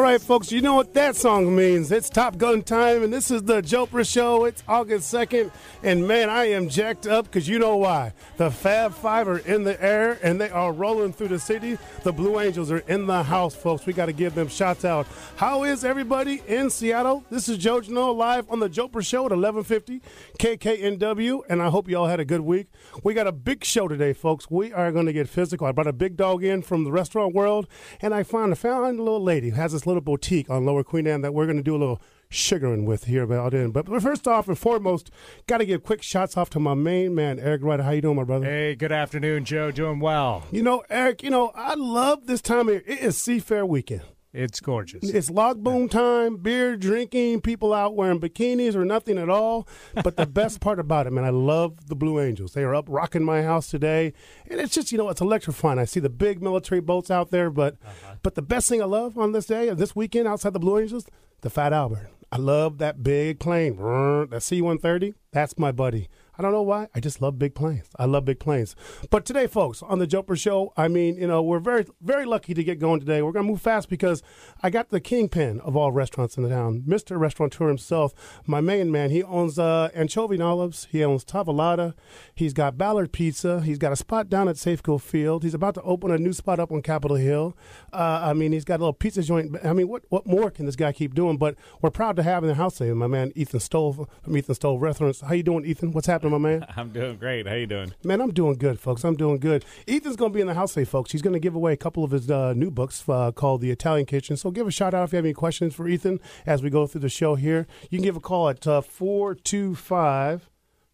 right, folks, you know what that song means. It's Top Gun time, and this is the Jopra Show. It's August 2nd, and, man, I am jacked up because you know why. The Fab Five are in the air, and they are rolling through the city. The Blue Angels are in the house, folks. We got to give them shots out. How is everybody in Seattle? This is Joe Janot live on the Jopra Show at 1150 KKNW, and I hope you all had a good week. We got a big show today, folks. We are going to get physical. I brought a big dog in from the restaurant world, and I found a little lady who has this little boutique on Lower Queen Anne that we're going to do a little sugaring with here about in. But first off and foremost, got to give quick shots off to my main man, Eric Ryder. How you doing, my brother? Hey, good afternoon, Joe. Doing well. You know, Eric, I love this time of year. It is Seafair weekend. It's gorgeous. It's log boom time, beer drinking, people out wearing bikinis or nothing at all. But the best part about it, man, I love the Blue Angels. They are up rocking my house today. And it's just, it's electrifying. I see the big military boats out there. But the best thing I love on this day, this weekend outside the Blue Angels, the Fat Albert. I love that big plane. That C-130, that's my buddy. I don't know why. I just love big planes. I love big planes. But today, folks, on the Jopra Show, we're very, very lucky to get going today. We're going to move fast because I got the kingpin of all restaurants in the town, Mr. Restaurateur himself, my main man. He owns Anchovy and Olives. He owns Tavolata. He's got Ballard Pizza. He's got a spot down at Safeco Field. He's about to open a new spot up on Capitol Hill. He's got a little pizza joint. What more can this guy keep doing? But we're proud to have in the house today my man Ethan Stoll from Ethan Stoll Restaurants. How you doing, Ethan? What's happening, my man? I'm doing great. How you doing? Man, I'm doing good, folks. I'm doing good. Ethan's going to be in the house today, folks. He's going to give away a couple of his new books called The Italian Kitchen. So give a shout out if you have any questions for Ethan as we go through the show here. You can give a call at 425.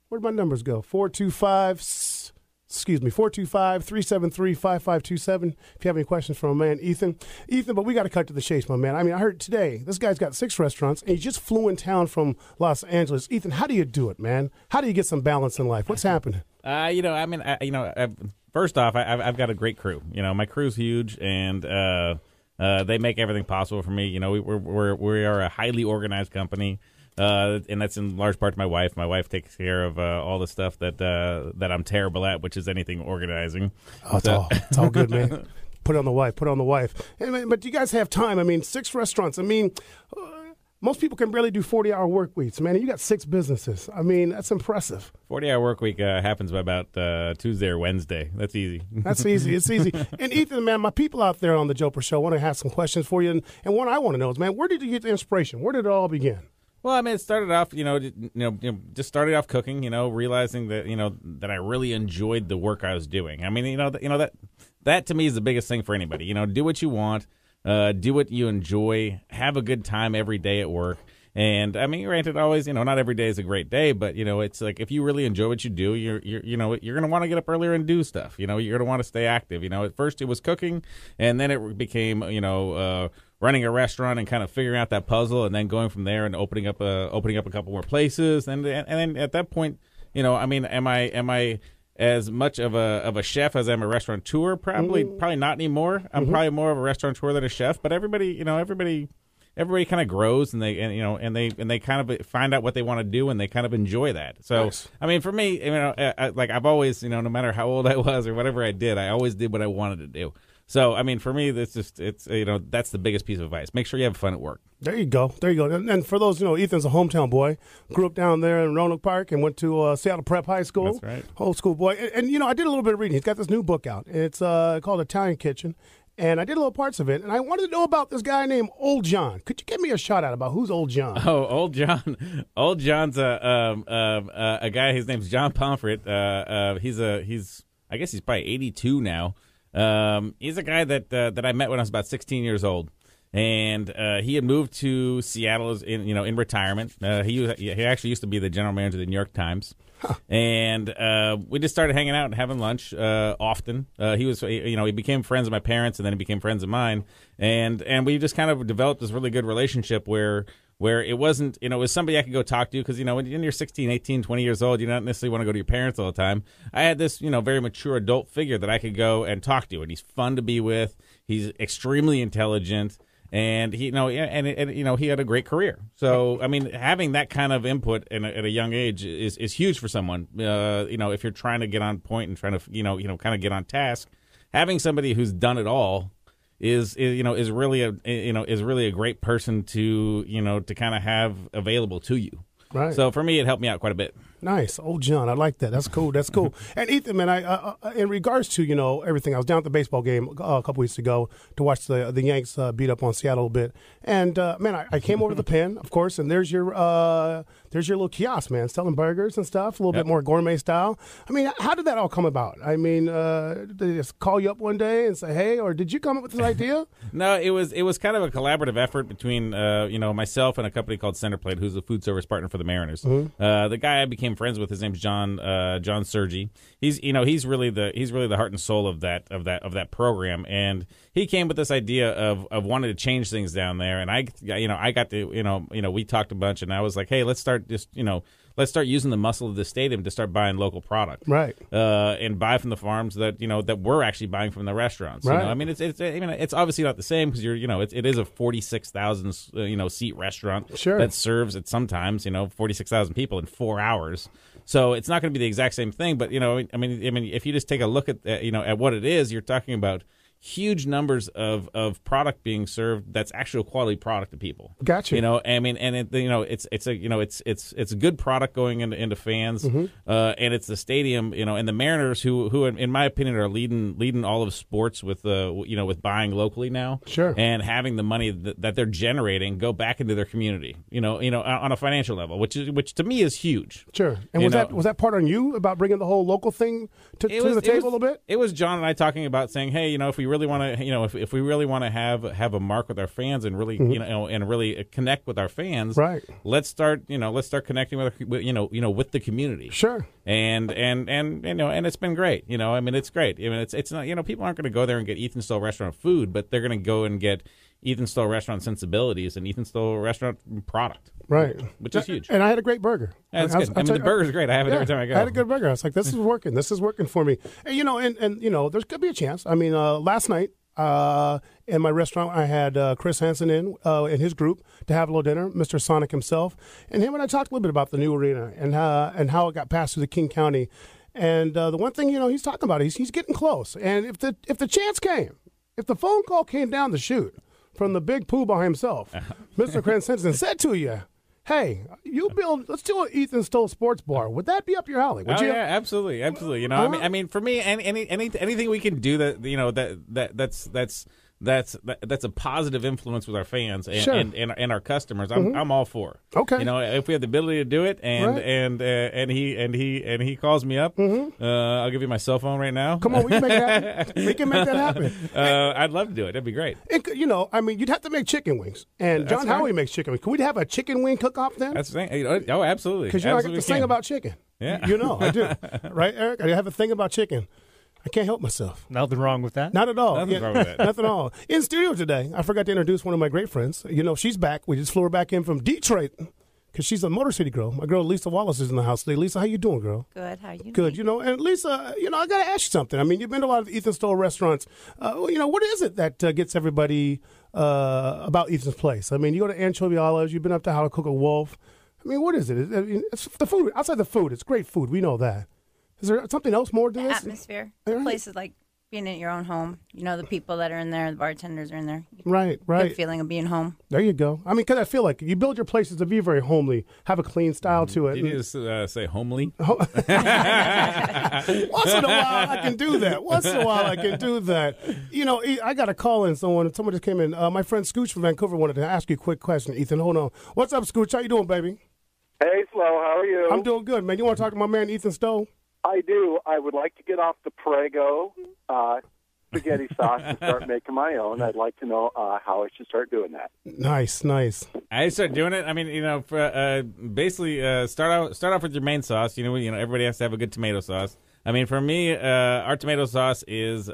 Where'd my numbers go? 425-373-5527 if you have any questions for my man Ethan. But we got to cut to the chase, my man. I heard today this guy's got 6 restaurants, and he just flew in town from Los Angeles. Ethan, how do you do it, man? How do you get some balance in life? What's happening? First off, I've got a great crew. My crew's huge, and they make everything possible for me. We are a highly organized company. And that's in large part to my wife. My wife takes care of all the stuff that I'm terrible at, which is anything organizing. Oh, it's all good, man. Put it on the wife. But you guys have time. 6 restaurants. Most people can barely do 40-hour work weeks, man. You got 6 businesses. That's impressive. 40-hour work week happens by about Tuesday or Wednesday. That's easy. That's easy. It's easy. And Ethan, man, my people out there on the Jopra Show want to have some questions for you. And what I want to know is, man, where did you get the inspiration? Where did it all begin? Well, it started off, just started off cooking, realizing that, that I really enjoyed the work I was doing. That to me is the biggest thing for anybody. Do what you want, do what you enjoy, have a good time every day at work. And granted, always, not every day is a great day, but it's like if you really enjoy what you do, you're going to want to get up earlier and do stuff. You're going to want to stay active. At first it was cooking, and then it became, running a restaurant and kind of figuring out that puzzle, and then going from there and opening up a couple more places, and then at that point, am I as much of a chef as I'm a restaurateur? Probably not anymore. I'm probably more of a restaurateur than a chef. But everybody kind of grows, and they kind of find out what they want to do, and they kind of enjoy that. So, nice. For me, I've always, no matter how old I was or whatever I did, I always did what I wanted to do. So, for me, it's that's the biggest piece of advice. Make sure you have fun at work. There you go. And for those, Ethan's a hometown boy. Grew up down there in Roanoke Park and went to Seattle Prep High School. That's right. Old school boy. And I did a little bit of reading. He's got this new book out. It's called Italian Kitchen. And I did little parts of it. And I wanted to know about this guy named Old John. Could you give me a shout out about who's Old John? Oh, Old John. Old John's a guy. His name's John Pomfret. I guess he's probably 82 now. He's a guy that I met when I was about 16 years old, and he had moved to Seattle in retirement. He actually used to be the general manager of the New York Times, and we just started hanging out and having lunch often. He became friends of my parents, and then he became friends of mine, and we just kind of developed this really good relationship where it wasn't, it was somebody I could go talk to because, when you're 16, 18, 20 years old, you don't necessarily want to go to your parents all the time. I had this, very mature adult figure that I could go and talk to, and he's fun to be with. He's extremely intelligent, and he had a great career. So, having that kind of input at a young age is huge for someone. If you're trying to get on point and trying to, kind of get on task, having somebody who's done it all is really a great person to kind of have available to you. Right. So for me, it helped me out quite a bit. Nice. Old John. I like that. That's cool. That's cool. And Ethan, man, I in regards to, everything, I was down at the baseball game a couple weeks ago to watch the Yanks beat up on Seattle a bit. And, man, I came over to the pen, of course, and there's your little kiosk, man, selling burgers and stuff, a little bit more gourmet style. I mean, how did that all come about? I mean, did they just call you up one day and say, hey, or did you come up with this idea? No, it was kind of a collaborative effort between, myself and a company called Centerplate, who's a food service partner for the Mariners. Mm-hmm. The guy I became friends with, his name's John Sergi. He's really the heart and soul of that program, and he came with this idea of wanting to change things down there. And I got to we talked a bunch, and I was like, hey, let's start using the muscle of the stadium to start buying local product, right? And buy from the farms that we're actually buying from the restaurants. Right. I mean, it's obviously not the same because it is a 46,000 seat restaurant that serves at sometimes 46,000 people in 4 hours. So it's not going to be the exact same thing, but I mean, if you just take a look at at what it is, you're talking about huge numbers of product being served that's actual quality product to people. Gotcha. I mean, and it's a good product going into fans, and it's the stadium, and the Mariners who in my opinion are leading all of sports with with buying locally now, sure, and having the money that they're generating go back into their community, on a financial level, which to me is huge. Sure. And was that part on you about bringing the whole local thing to the table a little bit? It was John and I talking about saying, hey, if we really want to, if we really want to have a mark with our fans and really, and really connect with our fans, right? Let's start connecting with with the community. Sure. And it's been great. I mean, it's great. I mean, it's not, people aren't going to go there and get Ethan Stoll restaurant food, but they're going to go and get Ethan Stoll restaurant sensibilities and Ethan Stoll restaurant product. Right. Which is huge. And I had a great burger. Yeah, it's good. The burger's great. I have it every time I go. I had a good burger. I was like, this is working. This is working for me. And, and there's could be a chance. I mean, last night in my restaurant, I had Chris Hansen in his group to have a little dinner, Mr. Sonic himself. And him and I talked a little bit about the new arena and how it got passed through the King County. And the one thing, he's talking about, he's getting close. And if the chance came, if the phone call came down the chute from the big poobah himself, Mr. Chris Hansen said to you, hey, let's do an Ethan Stoll sports bar. would that be up your alley? Would you? Yeah, absolutely. I mean, for me, anything we can do that's a positive influence with our fans and our customers. I'm all for. Okay. If we have the ability to do it, and he calls me up, I'll give you my cell phone right now. Come on, we can make that happen. We can make that happen. I'd love to do it. That'd be great. I mean, you'd have to make chicken wings, and John Howie makes chicken wings. Could we have a chicken wing cook-off then? That's the thing. Oh, absolutely. Because I get to sing about chicken. Yeah, I do. Right, Eric? I have a thing about chicken. I can't help myself. Nothing wrong with that. Not at all. Nothing wrong with that. Nothing at all. In studio today, I forgot to introduce one of my great friends. She's back. We just flew her back in from Detroit because she's a Motor City girl. My girl Lisa Wallace is in the house today. Lisa, how you doing, girl? Good. How you Good. doing? And Lisa, I got to ask you something. I mean, you've been to a lot of Ethan Stoll restaurants. What is it that gets everybody about Ethan's place? I mean, you go to Anchovy Olives. You've been up to How to Cook a Wolf. I mean, what is it? It's the food. Outside the food, it's great food. We know that. Is there something else more to this? Atmosphere. Places like being at your own home. The people that are in there, the bartenders are in there. Right. Good feeling of being home. There you go. I mean, because I feel like you build your places to be very homely, have a clean style to it. Did you just say homely? Once in a while, I can do that. I got a call in someone just came in. My friend Scooch from Vancouver wanted to ask you a quick question. Ethan, hold on. What's up, Scooch? How you doing, baby? Hey, Flo. How are you? I'm doing good, man. You want to talk to my man, Ethan Stoll? I do. I would like to get off the Prego spaghetti sauce and start making my own. I'd like to know how I should start doing that. Nice. I start doing it. I mean, basically start off with your main sauce. Everybody has to have a good tomato sauce. I mean, for me, our tomato sauce is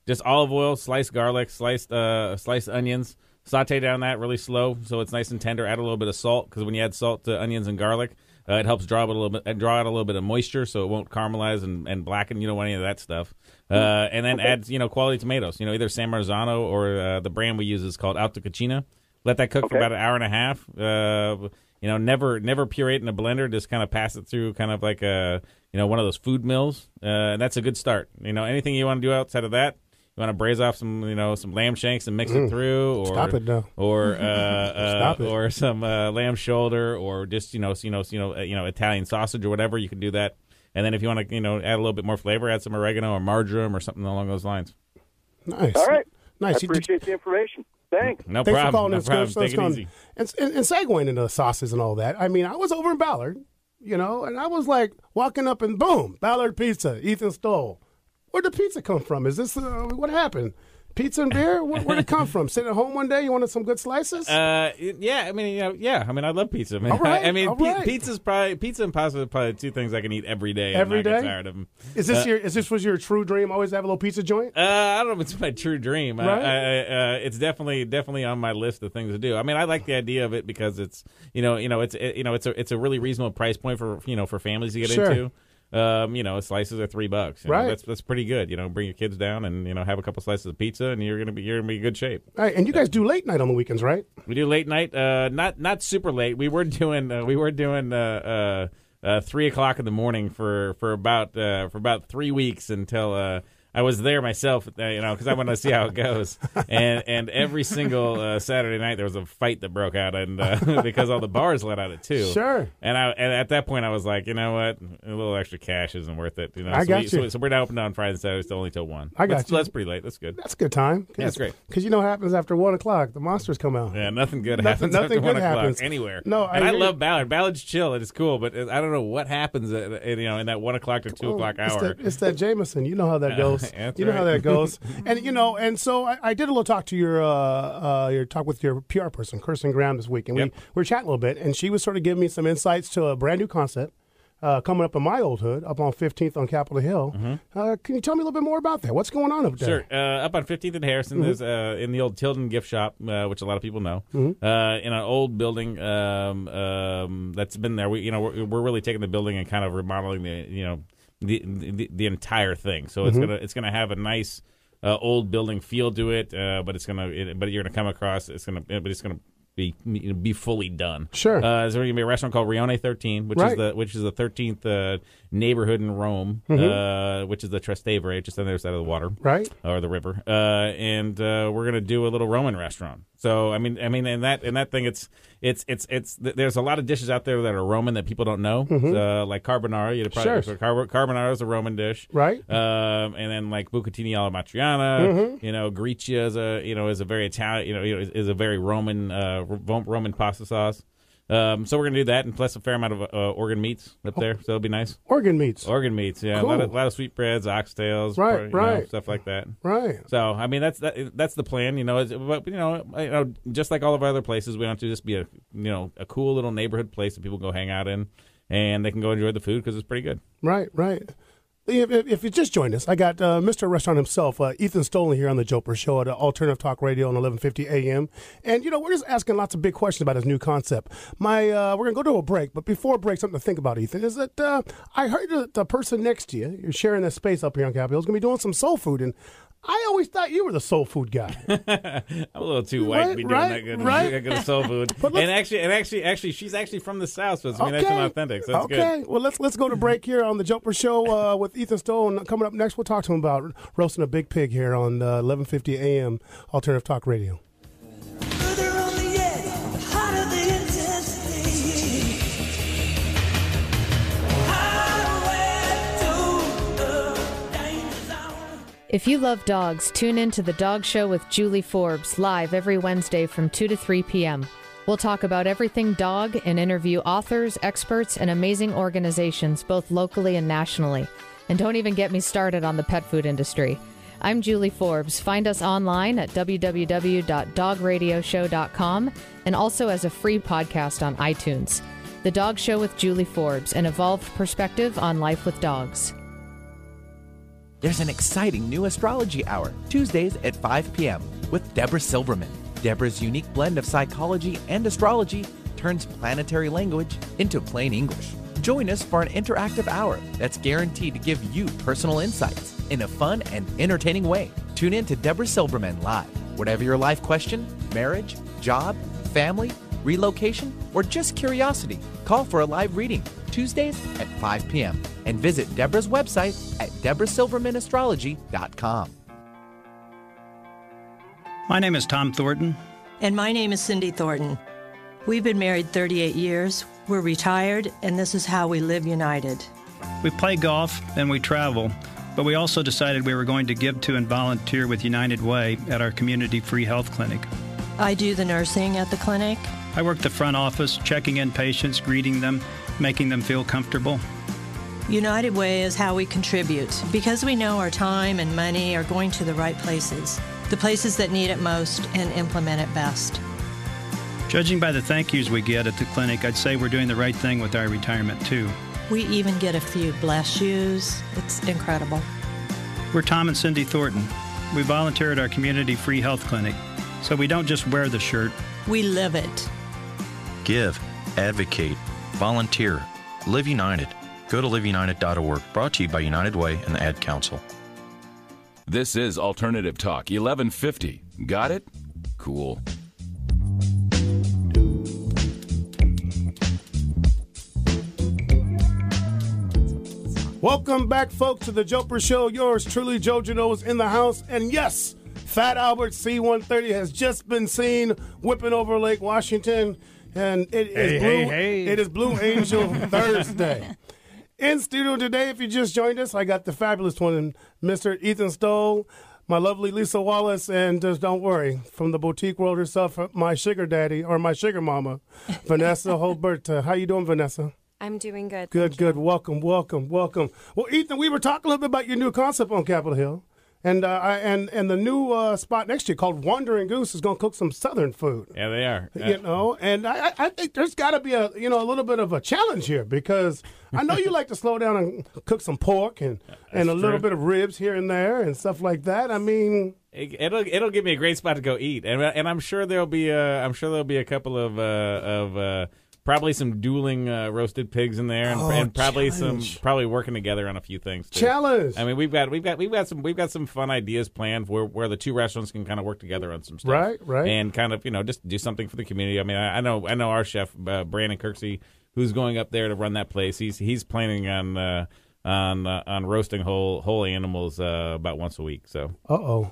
just olive oil, sliced garlic, sliced onions. Saute down that really slow so it's nice and tender. Add a little bit of salt because when you add salt to onions and garlic, it helps draw out a little bit of moisture so it won't caramelize and blacken. You don't want any of that stuff. And then add quality tomatoes. Either San Marzano or the brand we use is called Alta Cucina. Let that cook for about an hour and a half. Never puree it in a blender. Just kind of pass it through kind of like one of those food mills. And that's a good start. Anything you want to do outside of that, want to braise off some lamb shanks and mix it through, or Stop it now. or Stop it. or some lamb shoulder, or just Italian sausage or whatever. You can do that, and then if you want to add a little bit more flavor, add some oregano or marjoram or something along those lines. Nice. All right. Nice. I appreciate the information. Thanks. No Thanks problem. for calling No in, problem. Scoops. Take it easy. And segueing into the sauces and all that, I mean, I was over in Ballard, and I was like walking up and boom, Ballard Pizza, Ethan Stoll. Where'd the pizza come from? Is this, what happened? Pizza and beer? Where'd it come from? Sitting at home one day, you wanted some good slices? Yeah. I mean, I love pizza. Man. All right, I mean, all right. pizza and pasta are probably two things I can eat every day. Every and not day? get tired of them. Is this was your true dream? Always have a little pizza joint? I don't know if it's my true dream. Right? It's definitely on my list of things to do. I mean, I like the idea of it because it's it's a really reasonable price point for families to get Sure. into. Slices are $3. Right. That's pretty good. Bring your kids down and have a couple slices of pizza, and you're gonna be in good shape. All right, and you guys do late night on the weekends, right? We do late night, not super late. We were doing 3:00 in the morning for about 3 weeks until I was there myself, because I wanted to see how it goes. And every single Saturday night there was a fight that broke out, and because all the bars let out at 2. Sure. And at that point I was like, you know what, a little extra cash isn't worth it. I got you. So we're not open on Friday and Saturday, still only till 1. I got you. That's pretty late. That's good. That's a good time. Yeah, that's great. Because you know what happens after 1 o'clock? The monsters come out. Yeah, nothing good Nothing happens after good 1 o'clock happens. anywhere. No, and I hear you. love Ballard. Ballard's chill. It is cool, but I don't know what happens in that 1 o'clock to 2 o'clock hour. It's that Jameson. You know how that goes. That's you know right. how that goes. And so I did a little talk to your talk with your PR person, Kirsten Graham, this week, and we were chatting a little bit, and she was sort of giving me some insights to a brand new concept coming up in my old hood, up on 15th on Capitol Hill. Mm-hmm. Can you tell me a little bit more about that? What's going on up there? Sure. Up on 15th and Harrison, there's in the old Tilden gift shop, which a lot of people know, in an old building that's been there. We're really taking the building and kind of remodeling the entire thing. So it's gonna have a nice old building feel to it, but you're gonna come across it's gonna be fully done. Sure. There's going to be a restaurant called Rione 13, which is the 13th neighborhood in Rome, which is the Trastevere, just on the other side of the water, Right. or the river. And we're going to do a little Roman restaurant. So I mean, in that thing, it's there's a lot of dishes out there that are Roman that people don't know, like carbonara. You'd probably carbonara is a Roman dish, Right. And then like bucatini alla matriciana, gricia is a very Italian, is a very Roman Roman pasta sauce. So we're gonna do that, and plus a fair amount of organ meats up there, so it'll be nice. Organ meats. Yeah, Cool. a lot of sweetbreads, oxtails, Right. stuff like that. Right. So I mean that's the plan, but just like all of our other places, we want to just be a cool little neighborhood place that people go hang out in, and they can go enjoy the food because it's pretty good. Right. If you just joined us, I got Mr. Restaurant himself, Ethan Stolen, here on the Jopra Show at Alternative Talk Radio on 1150 AM. And, we're just asking lots of big questions about his new concept. We're going to go to a break, but before break, something to think about, Ethan, is that I heard that the person next to you, you're sharing that space up here on Capitol Hill, is going to be doing some soul food, and I always thought you were the soul food guy. I'm a little too white to be doing that good soul food. And actually, she's actually from the South, so that's an authentic. So that's good. Okay, well let's go to break here on the Jopra Show with Ethan Stoll. Coming up next, we'll talk to him about roasting a big pig here on 1150 AM Alternative Talk Radio. Further on the edge, hotter the intensity. Highway to the danger zone. If you love dogs, tune in to The Dog Show with Julie Forbes, live every Wednesday from 2 to 3 p.m. We'll talk about everything dog and interview authors, experts, and amazing organizations, both locally and nationally. And don't even get me started on the pet food industry. I'm Julie Forbes. Find us online at www.dogradioshow.com and also as a free podcast on iTunes. The Dog Show with Julie Forbes, an evolved perspective on life with dogs. There's an exciting new astrology hour, Tuesdays at 5 p.m. with Deborah Silverman. Deborah's unique blend of psychology and astrology turns planetary language into plain English. Join us for an interactive hour that's guaranteed to give you personal insights in a fun and entertaining way. Tune in to Deborah Silverman live. Whatever your life question, marriage, job, family, relocation, or just curiosity, call for a live reading Tuesdays at 5 p.m. and visit Deborah's website at deborahsilvermanastrology.com. My name is Tom Thornton. And my name is Cindy Thornton. We've been married 38 years. We're retired, and this is how we live united. We play golf and we travel, but we also decided we were going to give to and volunteer with United Way at our community free health clinic. I do the nursing at the clinic. I work the front office, checking in patients, greeting them, making them feel comfortable. United Way is how we contribute because we know our time and money are going to the right places, the places that need it most and implement it best. Judging by the thank yous we get at the clinic, I'd say we're doing the right thing with our retirement, too. We even get a few bless yous. It's incredible. We're Tom and Cindy Thornton. We volunteer at our community free health clinic, so we don't just wear the shirt. We live it. Give, advocate, volunteer, live united. Go to liveunited.org. Brought to you by United Way and the Ad Council. This is Alternative Talk 1150. Got it? Cool. Welcome back, folks, to the Jopra Show. Yours truly, Joe Janot, is in the house. And yes, Fat Albert C-130 has just been seen whipping over Lake Washington. And it is Blue Angel Thursday. In studio today, if you just joined us, I got the fabulous one, Mr. Ethan Stoll, my lovely Lisa Wallace, and just don't worry, from the boutique world herself, my sugar daddy, or my sugar mama, Vanessa Holbert. How you doing, Vanessa? I'm doing good. Good. Welcome. Well, Ethan, we were talking a little bit about your new concept on Capitol Hill. And and the new spot next to you called Wandering Goose is going to cook some Southern food. Yeah, they are. You know, and I think there's got to be a little bit of a challenge here because I know you like to slow down and cook some pork and a little bit of ribs here and there and stuff like that. I mean, it'll give me a great spot to go eat, and I'm sure there'll be a couple of probably some dueling roasted pigs in there, and probably working together on a few things too. Challenge. I mean, we've got some fun ideas planned where the two restaurants can kind of work together on some stuff, right, and kind of just do something for the community. I mean, I know our chef Brandon Kirksey, who's going up there to run that place. He's planning on roasting whole animals about once a week. So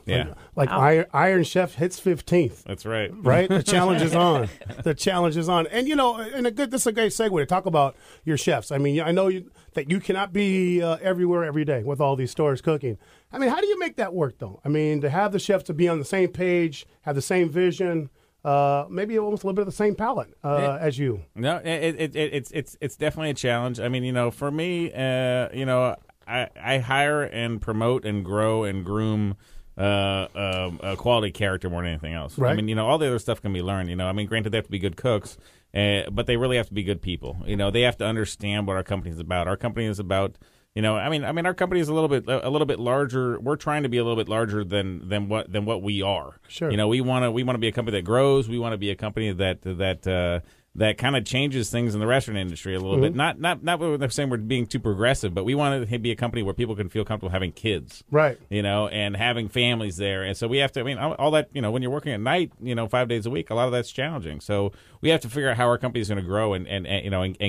yeah, like Iron Chef hits 15th. That's right. Right, the challenge is on. The challenge is on, and this is a great segue to talk about your chefs. I mean, I know that you cannot be everywhere every day with all these stores cooking. I mean, how do you make that work though? I mean, to have the chefs to be on the same page, have the same vision. Maybe almost a little bit of the same palate as you. No, it's definitely a challenge. I mean, for me, I hire and promote and grow and groom a quality character more than anything else. Right. I mean, all the other stuff can be learned. I mean, granted, they have to be good cooks, but they really have to be good people. They have to understand what our company is about. Our company is about. I mean, our company is a little bit larger. We're trying to be a little bit larger than what we are. Sure. We want to be a company that grows. We want to be a company that kind of changes things in the restaurant industry a little bit. Not we're saying we're being too progressive, but we want to be a company where people can feel comfortable having kids. Right. And having families there. And so we have to. I mean, all that. When you're working at night, 5 days a week, a lot of that's challenging. So we have to figure out how our company is going to grow and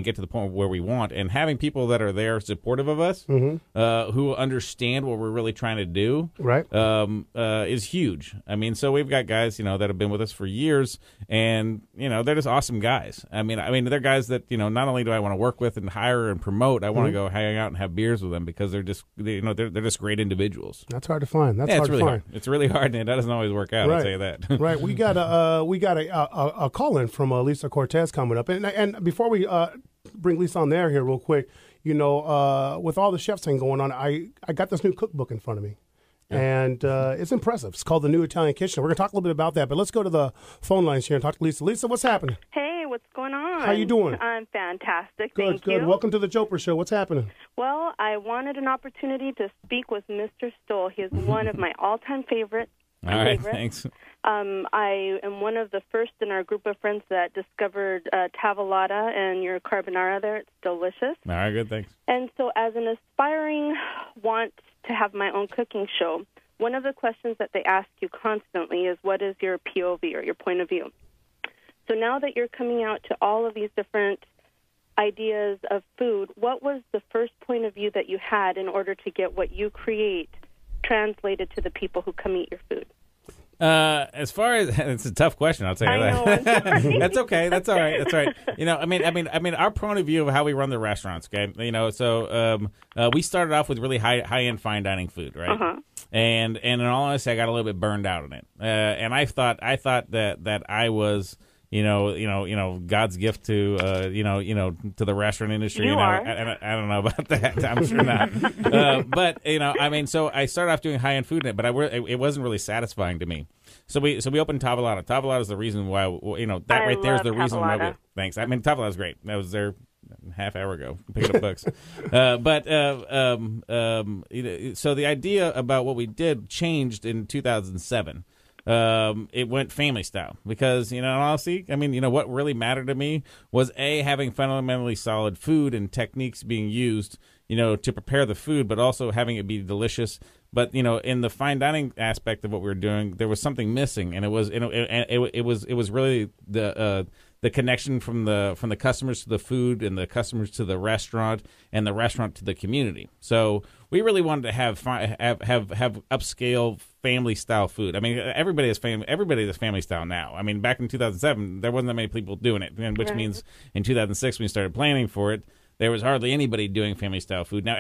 get to the point where we want. And having people that are there supportive of us, who understand what we're really trying to do, right, is huge. I mean, so we've got guys, that have been with us for years, and they're just awesome guys. I mean, they're guys that not only do I want to work with and hire and promote, I want to go hang out and have beers with them because they're just they're just great individuals. That's hard to find. It's really hard, and it doesn't always work out. Right. I'll tell you that. Right. We got a call in from Lisa Cortez coming up, and before we bring Lisa on there here real quick, with all the chefs thing going on, I got this new cookbook in front of me. And it's impressive. It's called The New Italian Kitchen. We're going to talk a little bit about that, but let's go to the phone lines here and talk to Lisa. Lisa, what's happening? Hey, what's going on? How you doing? I'm fantastic. Good, Thank you. Welcome to the Jopra Show. What's happening? Well, I wanted an opportunity to speak with Mr. Stoll. He is one of my all-time favorites. All right, thanks. I am one of the first in our group of friends that discovered Tavolata and your carbonara there. It's delicious. All right, good, thanks. And so as an aspiring want to have my own cooking show, one of the questions that they ask you constantly is, what is your POV or your point of view? So now that you're coming out to all of these different ideas of food, what was the first point of view that you had in order to get what you create translated to the people who come eat your food? As far as it's a tough question, I'll tell you that. That's okay. That's all right. That's all right. You know, I mean, our point of view of how we run the restaurants. Okay, you know, so we started off with really high end fine dining food, right? Uh-huh. And in all honesty, I got a little bit burned out on it. And I thought that I was. You know, God's gift to to the restaurant industry. You are. I don't know about that. I'm sure not. But you know, I mean, so I started off doing high end food in it, but it wasn't really satisfying to me. So we opened Tavolata. Tavolata is the reason why that right there is the reason why we. Thanks. I mean, Tavolata is great. I was there half hour ago picking up books. So the idea about what we did changed in 2007. It went family style because, honestly, I mean, what really mattered to me was having fundamentally solid food and techniques being used, to prepare the food, but also having it be delicious. But, in the fine dining aspect of what we were doing, there was something missing, and it was really the connection from the customers to the food and the customers to the restaurant and the restaurant to the community. So we really wanted to have upscale family style food. I mean, everybody is family style now. I mean, back in 2007, there wasn't that many people doing it, which means in 2006 when we started planning for it, there was hardly anybody doing family style food. Now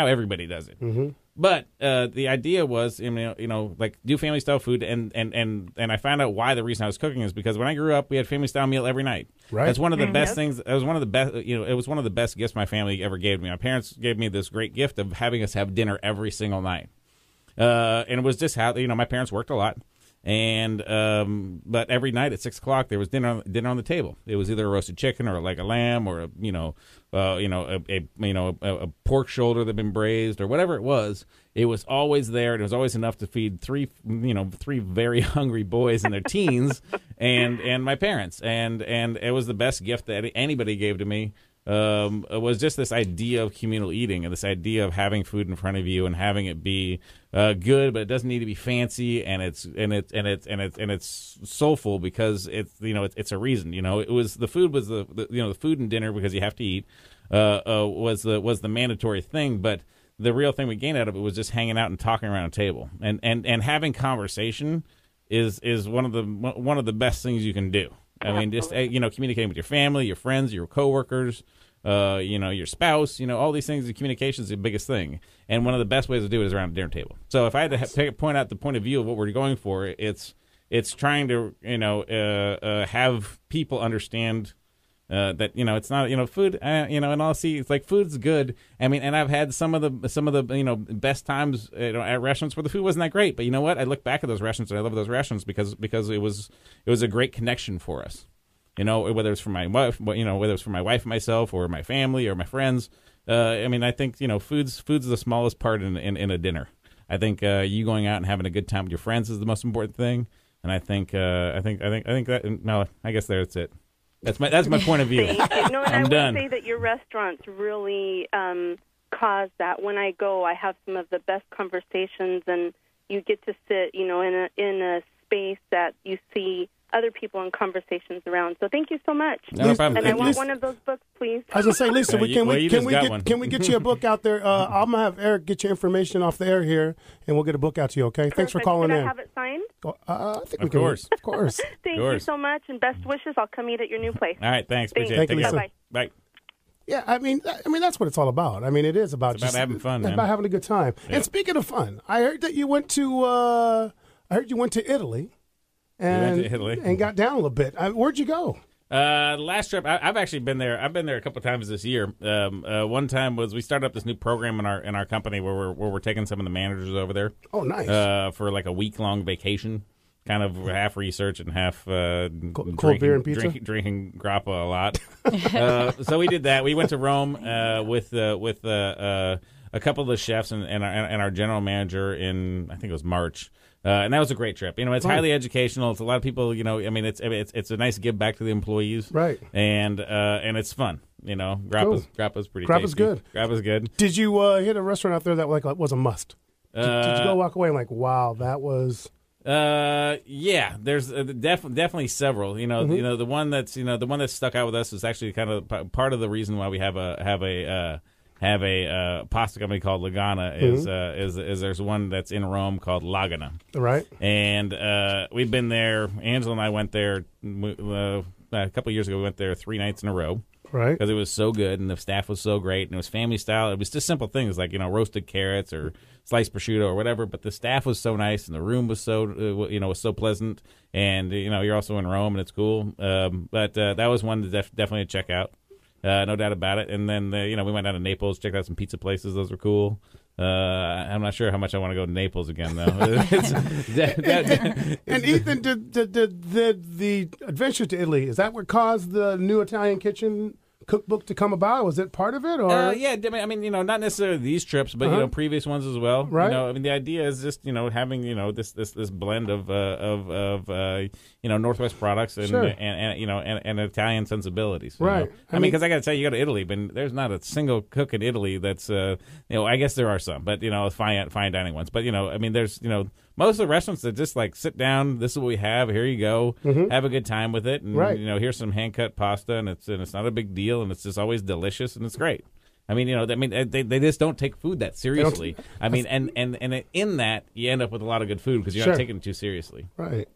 everybody does it. Mm-hmm. But the idea was, like do family style food, and I found out why the reason I was cooking is because when I grew up, we had family style meal every night. Right. That's one of the best things. It was one of the best. It was one of the best gifts my family ever gave me. My parents gave me this great gift of having us have dinner every single night. And it was just how my parents worked a lot. And but every night at 6 o'clock there was dinner on the table. It was either a roasted chicken or like a lamb or a pork shoulder that had been braised or whatever it was. It was always there. It was always enough to feed three very hungry boys in their teens and my parents. And it was the best gift that anybody gave to me. It was just this idea of communal eating and this idea of having food in front of you and having it be good, but it doesn't need to be fancy, and it's soulful because it's a reason. It was the food was the food and dinner because you have to eat was the mandatory thing, but the real thing we gained out of it was just hanging out and talking around a table and having conversation is one of the best things you can do. I mean, just communicating with your family, your friends, your coworkers, your spouse, all these things. The communication is the biggest thing, and one of the best ways to do it is around a dinner table. So, if I had to point out the point of view of what we're going for, it's trying to have people understand that it's not food. And I'll see it's like food's good. I mean, and I've had some of the best times at restaurants where the food wasn't that great. But you know what? I look back at those restaurants and I love those restaurants because it was a great connection for us. Whether it's for my wife, whether it's for my wife and myself or my family or my friends. I mean, I think food's the smallest part in a dinner. I think you going out and having a good time with your friends is the most important thing. And I think that no, I guess that's it. That's my point of view. And I'm done. I would say that your restaurants really cause that. When I go, I have some of the best conversations, and you get to sit, in a space that you see other people in conversations around. So thank you so much. No problem. And I want one of those books, please. I was gonna say, Lisa, can we get you a book out there? I'm gonna have Eric get your information off the air here, and we'll get a book out to you. Okay? Thanks for calling in. Can I have it signed? I think of course. Of course. Thank you so much, and best wishes. I'll come eat at your new place. All right, thanks. Appreciate Thank it. you, Lisa. Bye. Bye. Yeah, I mean that's what it's all about. I mean, it is about just having fun, man. About having a good time. Yeah. And speaking of fun, I heard that you went to Italy. And got down a little bit. Where'd you go? Last trip, I've actually been there. I've been there a couple of times this year. One time was we started up this new program in our company where we're taking some of the managers over there. Oh, nice! For like a week-long vacation, kind of half research and half cold beer and pizza, drinking grappa a lot. So we did that. We went to Rome with a couple of the chefs and our general manager in I think it was March. And that was a great trip. It's highly educational. It's a lot of people. I mean, it's a nice give back to the employees, right? And it's fun. Grappa's pretty. Grappa's tasty. good. Grappa's good. Did you hit a restaurant out there that was a must? Did you go walk away and wow, that was? Yeah. There's definitely several. The one that's stuck out with us is actually kind of part of the reason why we have a have a pasta company called Lagana. Is there's one that's in Rome called Lagana. Right. And we've been there. Angela and I went there a couple of years ago. We went there 3 nights in a row. Right. Because it was so good and the staff was so great and it was family style. It was just simple things like, roasted carrots or sliced prosciutto or whatever. But the staff was so nice and the room was so, was so pleasant. And, you're also in Rome and it's cool. But that was one to definitely check out. No doubt about it. And then, we went down to Naples, checked out some pizza places. Those were cool. I'm not sure how much I want to go to Naples again, though. And Ethan, did the adventure to Italy, is that what caused the new Italian kitchen cookbook to come about? Was it part of it? Or yeah, I mean, not necessarily these trips, but previous ones as well. Right. The idea is just having this blend of Northwest products and Sure. and Italian sensibilities. Right. I mean, because I got to tell you, you go to Italy, but there's not a single cook in Italy that's I guess there are some, but fine dining ones. But there's most of the restaurants that just like sit down. This is what we have. Here you go. Have a good time with it. And Right. Here's some hand cut pasta, and it's not a big deal, and it's just always delicious, and it's great. I mean, they just don't take food that seriously. I mean, and in that you end up with a lot of good food because you're Sure. not taking it too seriously. Right.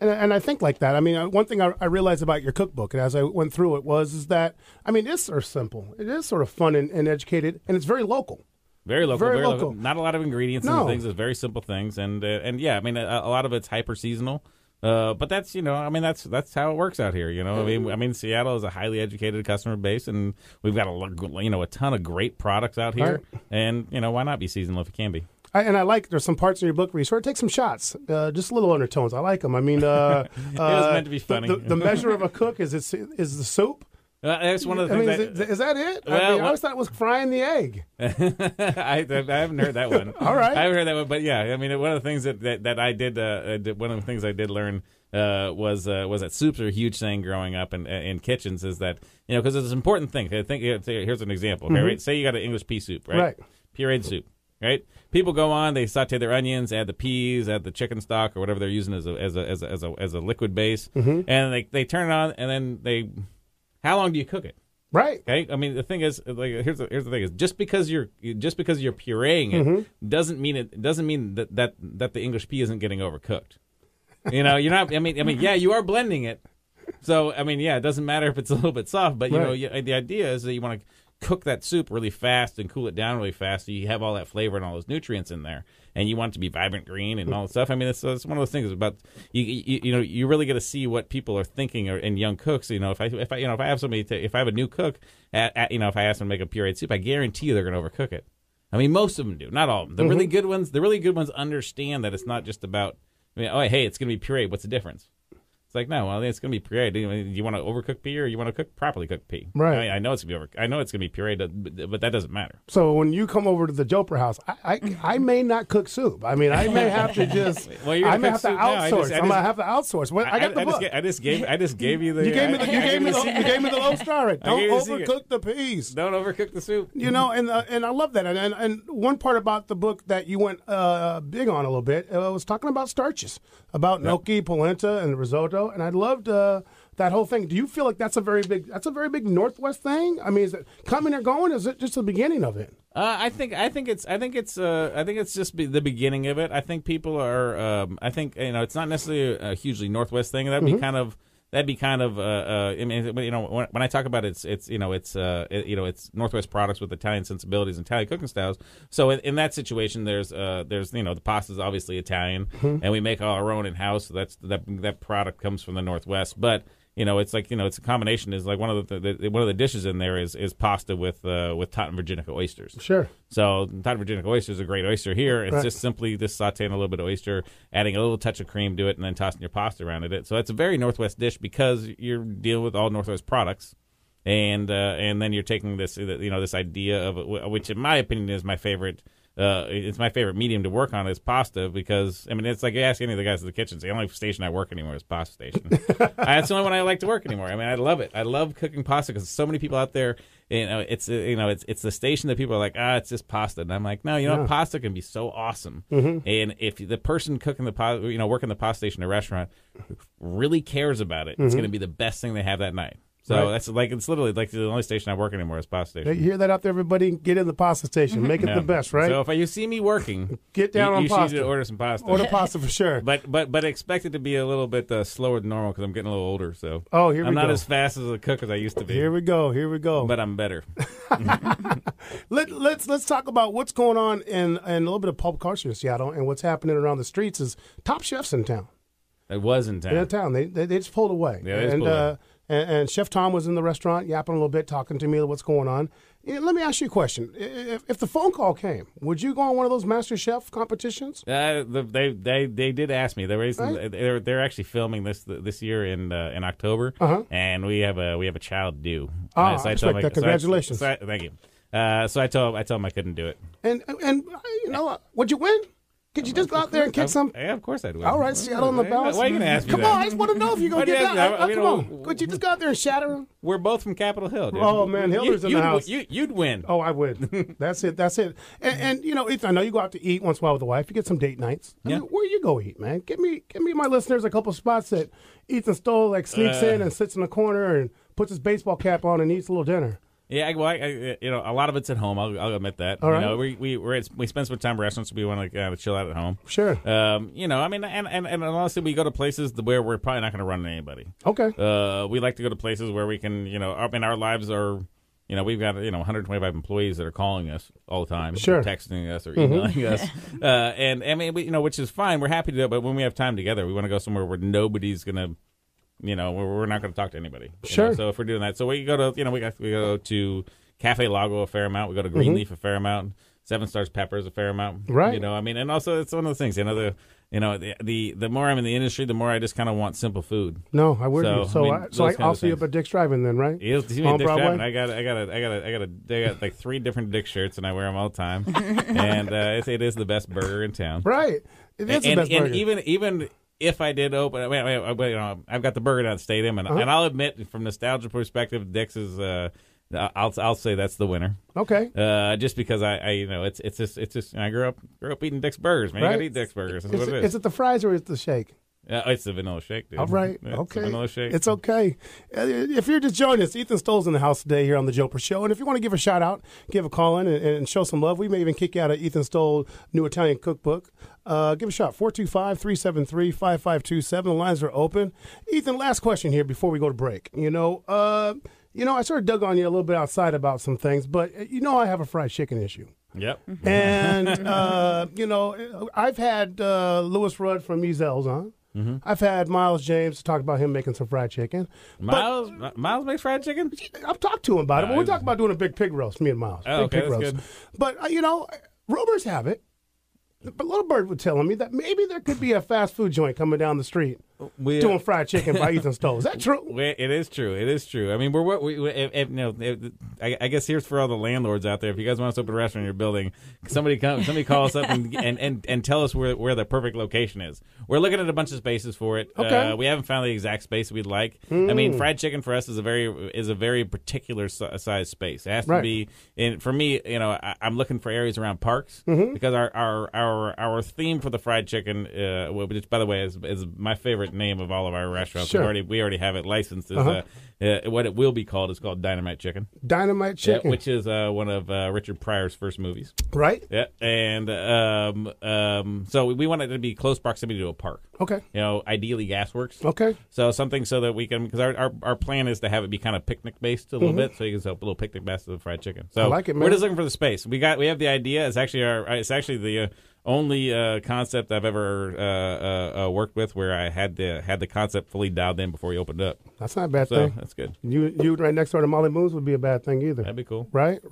And I think like that. I mean, one thing I realized about your cookbook, and as I went through it, is that, I mean, it's sort of simple. It is sort of fun and educated, and it's very local. Very local, Very very local. local. Not a lot of ingredients and things. It's very simple things, and yeah, I mean, a lot of it's hyper seasonal. But that's that's how it works out here. I mean, Seattle is a highly educated customer base, and we've got a ton of great products out here. Right. And why not be seasonal if it can be? I like there's some parts in your book where you sort of take some shots, just little undertones. I like them. I mean, it was meant to be funny. The measure of a cook is the soup. That's one of the things. Is that it? Well, I always thought it was frying the egg. I haven't heard that one. All right, I haven't heard that one, but yeah, I mean, one of the things that I did, one of the things I did learn was that soups are a huge thing growing up in kitchens. Is that because it's an important thing. I think here's an example. Okay, right? Say you got an English pea soup, right? Pureed soup, right? People go on, they saute their onions, add the peas, add the chicken stock or whatever they're using as a liquid base, and they turn it on, and then how long do you cook it? Right. Okay. I mean, the thing is, like, here's the thing: is just because you're pureeing it doesn't mean that the English pea isn't getting overcooked. You're not. I mean, yeah, you are blending it. So, I mean, yeah, it doesn't matter if it's a little bit soft, but the idea is that you want to cook that soup really fast and cool it down really fast, so you have all that flavor and all those nutrients in there, and you want it to be vibrant green and all that stuff. I mean, it's one of those things about you really got to see what people are thinking in young cooks. If I have somebody if I have a new cook, if I ask them to make a pureed soup, I guarantee you they're going to overcook it. I mean, most of them do, not all of them. The really good ones understand that it's not just about hey, it's going to be pureed. What's the difference? It's like, no, well, it's going to be pureed. Do you want to overcook pea or you want to properly cooked pea? Right. I know it's going to be pureed, but that doesn't matter. So when you come over to the Jopra house, I may not cook soup. I mean, I may have to just. Well, you're I may have to soup? outsource. No, I'm gonna have to outsource. Well, I got the book. I just gave you the. You gave me the low star. Right? Don't overcook the peas. Don't overcook the soup. And I love that. And one part about the book that you went big on a little bit was talking about starches, about gnocchi, polenta, and risotto. And I loved that whole thing. Do you feel like that's a very big Northwest thing? I mean, is it coming or going? Is it just the beginning of it? I think it's just the beginning of it. I think people are. I think it's not necessarily a hugely Northwest thing. That'd be kind of. I mean, when I talk about it's Northwest products with Italian sensibilities and Italian cooking styles. So in that situation, there's the pasta's obviously Italian, and we make all our own in house. So that product comes from the Northwest, but. It's like it's a combination. Is like one of the dishes in there is pasta with Tauten Virginica oysters. Sure. So Tauten Virginica oyster is a great oyster here. It's just simply just sauteing a little bit of oyster, adding a little touch of cream to it, and then tossing your pasta around it. So it's a very Northwest dish because you're dealing with all Northwest products, and then you're taking this this idea of which in my opinion is my favorite. It's my favorite medium to work on is pasta because, I mean, it's like you ask any of the guys in the kitchen, the only station I work anymore is pasta station. That's the only one I like to work anymore. I mean, I love it. I love cooking pasta because so many people out there, it's the station that people are like, it's just pasta. And I'm like, no, pasta can be so awesome. And if the person cooking the pasta, working the pasta station in a restaurant really cares about it, it's going to be the best thing they have that night. So that's like it's literally like the only station I work anymore is pasta station. You hear that out there, everybody? Get in the pasta station. Make it the best, right? So if you see me working, get down on you pasta. You should order some pasta. Order pasta for sure. But expect it to be a little bit slower than normal because I'm getting a little older. So here we go. I'm not as fast as a cook as I used to be. Here we go. But I'm better. Let's talk about what's going on in a little bit of pulp culture in Seattle and what's happening around the streets. Is Top Chef's in town. It was in town. In town. They just pulled away. Yeah, they just pulled away. And Chef Tom was in the restaurant yapping a little bit, talking to me what's going on. Let me ask you a question. If the phone call came, would you go on one of those Master Chef competitions? They did ask me. They're actually filming this year in October, and we have a child due. So I respect that. Congratulations. Thank you. So I told him I couldn't do it. And you know, would you win? Could you just go out there and kick some? Yeah, of course I'd win. All right, Seattle on the balance. Why are you going to ask me Come that? on, I just want to know if you're going to get that. Come on. Could you just go out there and shatter them? We're both from Capitol Hill, dude. Oh, man, Hiller's in the house. You'd win. Oh, I would. That's it. And you know, Ethan, I know you go out to eat once in a while with the wife. You get some date nights. I mean, where you go eat, man? Give me my listeners a couple spots that Ethan Stoll sneaks in and sits in the corner and puts his baseball cap on and eats a little dinner. Yeah, you know, a lot of it's at home. I'll admit that. All right. You know, we spend some time at restaurants. We want to chill out at home. Sure. You know, I mean, and honestly, we go to places where we're probably not going to run into anybody. Okay. We like to go to places where we can, you know, I mean, our lives are, you know, we've got 125 employees that are calling us all the time, sure, texting us or emailing us, and I mean, which is fine. We're happy to do it, but when we have time together, we want to go somewhere where nobody's going to. You know, we're not going to talk to anybody. Sure. Know? So if we're doing that, so we go to, we go to Cafe Lago a fair amount. We go to Greenleaf a fair amount. 7 Stars Peppers a fair amount. Right. You know, I mean, and also it's one of the things. You know, the more I'm in the industry, the more I just kind of want simple food. No, I wouldn't. So I'll see you up at Dick's Drive-In then, right? On Dick's Drive-In. I got like 3 different Dick shirts, and I wear them all the time. And it is the best burger in town. Right. It is the best burger. And even if I did open, I've got the burger down at Stadium, and I'll admit, from nostalgia perspective, Dick's is. I'll say that's the winner. Okay. Just because it's just I grew up eating Dick's burgers, man. Right. You gotta eat Dick's burgers. That's what it is. Is it the fries or is it the shake? It's the vanilla shake, dude. All right. Yeah, okay. It's vanilla shake. It's okay. If you're just joining us, Ethan Stoll's in the house today here on the Jopra Show. And if you want to give a shout out, give a call in and show some love. We may even kick you out of Ethan Stoll New Italian Cookbook. Give a shot. 425-373-5527. The lines are open. Ethan, last question here before we go to break. I sort of dug on you a little bit outside about some things, but I have a fried chicken issue. Yep. And, I've had Louis Rudd from Ezel's on. Mm-hmm. I've had Miles James talk about him making some fried chicken. Miles makes fried chicken? I've talked to him about it, but we're talking about doing a big pig roast, me and Miles. Oh, big okay, pig roast. Good. But, rumors have it. But Little Bird was telling me that maybe there could be a fast food joint coming down the street doing fried chicken by Ethan Stoll. Is that true? It is true. It is true. I mean, I guess here's for all the landlords out there. If you guys want us to open a restaurant in your building, somebody call us up and tell us where the perfect location is. We're looking at a bunch of spaces for it. Okay. We haven't found the exact space we'd like. I mean, fried chicken for us is a very particular size space. It has to be. And for me, I'm looking for areas around parks because our theme for the fried chicken, which by the way is my favorite name of all of our restaurants. Sure. We already have it licensed. What it will be called is called Dynamite Chicken. Dynamite Chicken, which is one of Richard Pryor's first movies. Right. Yeah, and so we want it to be close proximity to a park. Okay. Ideally Gasworks. Okay. So something so that we can, because our plan is to have it be kind of picnic based a little bit, so you can set up a little picnic basket of fried chicken. So I like it, man. We're just looking for the space. We have the idea. It's actually the only concept I've ever worked with where I had the concept fully dialed in before we opened up. That's not a bad thing. That's good. You right next door to Molly Moon's would be a bad thing either. That'd be cool. Right.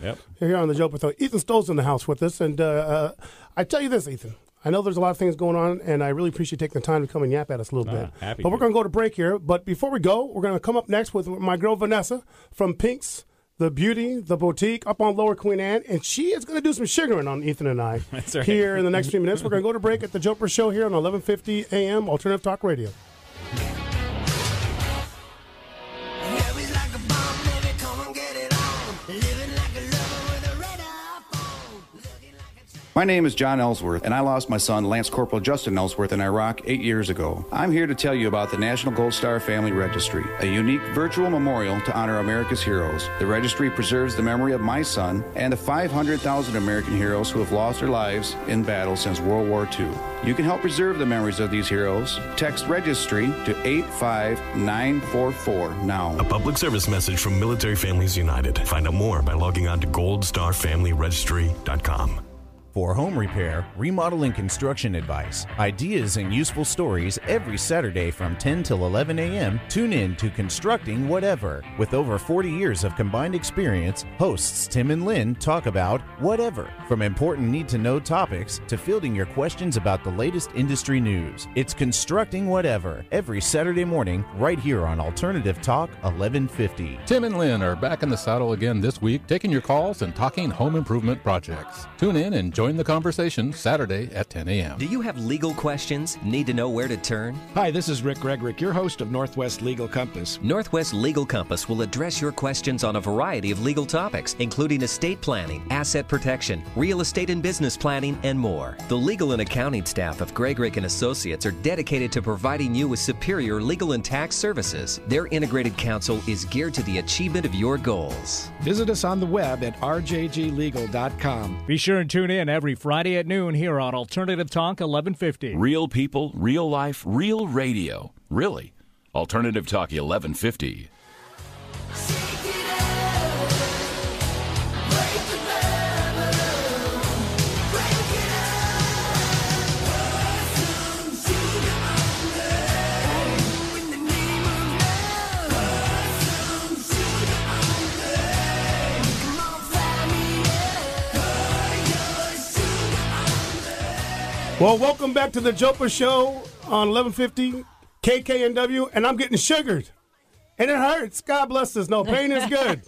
Yep. Here on the Jopra. Ethan Stoll's in the house with us, and I tell you this, Ethan. I know there's a lot of things going on, and I really appreciate taking the time to come and yap at us a little bit. But we're going to go to break here. But before we go, we're going to come up next with my girl Vanessa from Pink's The Beauty, the Boutique, up on Lower Queen Anne, and she is going to do some sugaring on Ethan and I here in the next few minutes. We're going to go to break at the Jopra Show here on 1150 AM Alternative Talk Radio. My name is John Ellsworth, and I lost my son, Lance Corporal Justin Ellsworth, in Iraq 8 years ago. I'm here to tell you about the National Gold Star Family Registry, a unique virtual memorial to honor America's heroes. The registry preserves the memory of my son and the 500,000 American heroes who have lost their lives in battle since World War II. You can help preserve the memories of these heroes. Text registry to 85944 now. A public service message from Military Families United. Find out more by logging on to goldstarfamilyregistry.com. For home repair, remodel, and construction advice, ideas, and useful stories every Saturday from 10 till 11 a.m., tune in to Constructing Whatever. With over 40 years of combined experience, hosts Tim and Lynn talk about whatever, from important need-to-know topics to fielding your questions about the latest industry news. It's Constructing Whatever every Saturday morning right here on Alternative Talk 1150. Tim and Lynn are back in the saddle again this week, taking your calls and talking home improvement projects. Tune in and join the conversation Saturday at 10 a.m. Do you have legal questions? Need to know where to turn? Hi, this is Rick Gregrick, your host of Northwest Legal Compass. Northwest Legal Compass will address your questions on a variety of legal topics, including estate planning, asset protection, real estate and business planning, and more. The legal and accounting staff of Gregrick and Associates are dedicated to providing you with superior legal and tax services. Their integrated counsel is geared to the achievement of your goals. Visit us on the web at rjglegal.com. Be sure and tune in every Friday at noon here on Alternative Talk 1150. Real people, real life, real radio. Really. Alternative Talk 1150. Well, welcome back to the Jopra Show on 1150 KKNW, and I'm getting sugared. And it hurts. God bless us. No, pain is good.